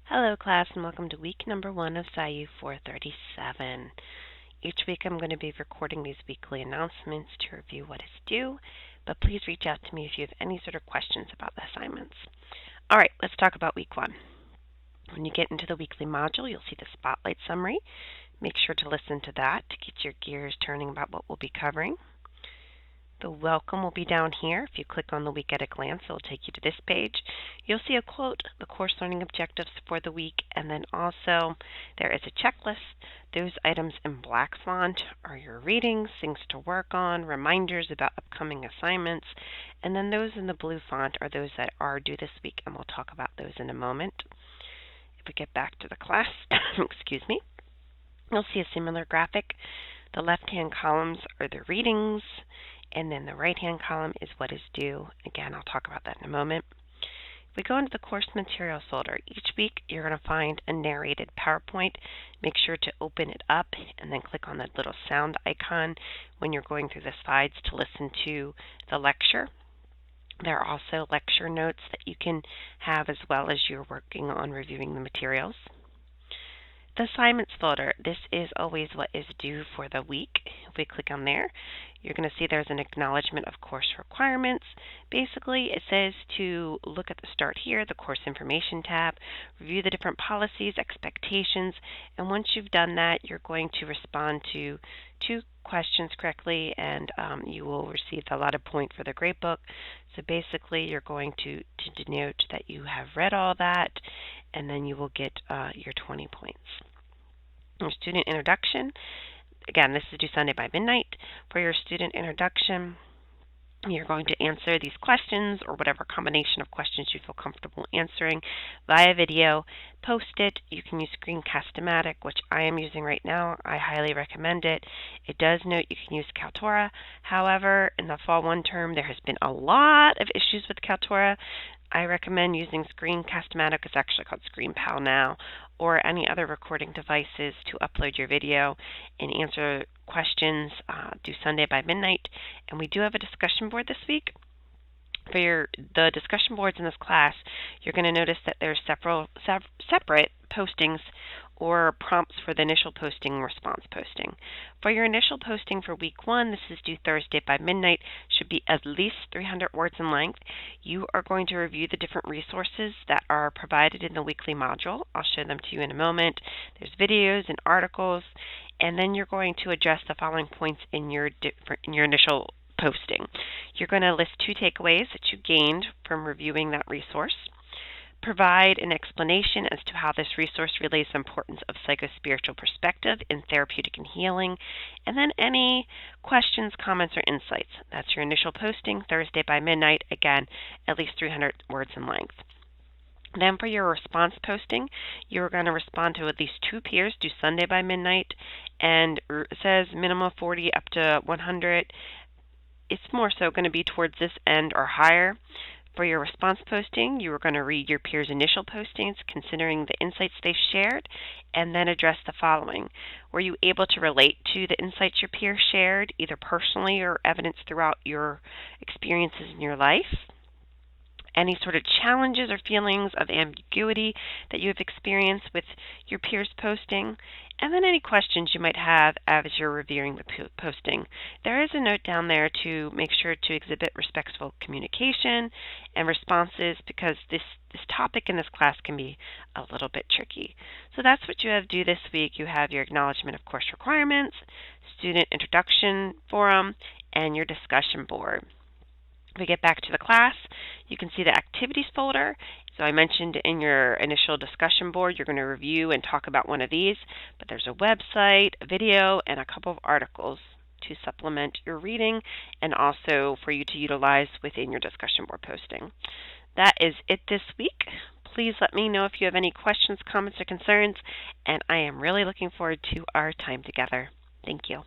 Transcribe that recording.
Hello class and welcome to week number 1 of PSYU 437. Each week I'm going to be recording these weekly announcements to review what is due, but please reach out to me if you have any sort of questions about the assignments. Alright, let's talk about week 1. When you get into the weekly module, you'll see the spotlight summary. Make sure to listen to that to get your gears turning about what we'll be covering. The welcome will be down here. If you click on the week at a glance, it will take you to this page. You'll see a quote, the course learning objectives for the week, and then also there is a checklist. Those items in black font are your readings, things to work on, reminders about upcoming assignments, and then those in the blue font are those that are due this week, and we'll talk about those in a moment. If we get back to the class, excuse me, you'll see a similar graphic. The left-hand columns are the readings, and then the right-hand column is what is due. Again, I'll talk about that in a moment. If we go into the course materials folder, each week you're going to find a narrated PowerPoint. Make sure to open it up and then click on that little sound icon when you're going through the slides to listen to the lecture. There are also lecture notes that you can have as well as you're working on reviewing the materials. The assignments folder, this is always what is due for the week. If we click on there, you're going to see there's an acknowledgement of course requirements. Basically, it says to look at the start here, the course information tab, review the different policies, expectations, and once you've done that, you're going to respond to 2 questions correctly, and you will receive the allotted point for the grade book. So basically, you're going to denote that you have read all that, and then you will get your 20 points. Your student introduction, again, this is due Sunday by midnight. For your student introduction, you're going to answer these questions or whatever combination of questions you feel comfortable answering via video. Post it. You can use Screencast-O-Matic, which I am using right now. I highly recommend it. It does note you can use Kaltura. However, in the fall 1 term, there has been a lot of issues with Kaltura. I recommend using Screencast-O-Matic. It's actually called ScreenPal now, or any other recording devices to upload your video and answer questions due Sunday by midnight. And we do have a discussion board this week. For the discussion boards in this class, you're going to notice that there's separate postings or prompts for the initial posting and response posting. For your initial posting for week 1, this is due Thursday by midnight, should be at least 300 words in length. You are going to review the different resources that are provided in the weekly module. I'll show them to you in a moment. There's videos and articles, and then you're going to address the following points in your initial posting. You're going to list 2 takeaways that you gained from reviewing that resource. Provide an explanation as to how this resource relays the importance of psychospiritual perspective in therapeutic and healing, and then any questions, comments, or insights. That's your initial posting, Thursday by midnight, again, at least 300 words in length. Then for your response posting, you're going to respond to at least 2 peers due Sunday by midnight, and it says minimum 40 up to 100. It's more so going to be towards this end or higher. For your response posting, you are going to read your peers' initial postings, considering the insights they shared, and then address the following. Were you able to relate to the insights your peers shared, either personally or evidence throughout your experiences in your life? Any sort of challenges or feelings of ambiguity that you have experienced with your peers' posting, and then any questions you might have as you're reviewing the posting. There is a note down there to make sure to exhibit respectful communication and responses, because this topic in this class can be a little bit tricky. So that's what you have due this week. You have your acknowledgement of course requirements, student introduction forum, and your discussion board. If we get back to the class, you can see the activities folder. So I mentioned in your initial discussion board, you're going to review and talk about one of these, but there's a website, a video, and a couple of articles to supplement your reading and also for you to utilize within your discussion board posting. That is it this week. Please let me know if you have any questions, comments, or concerns, and I am really looking forward to our time together. Thank you.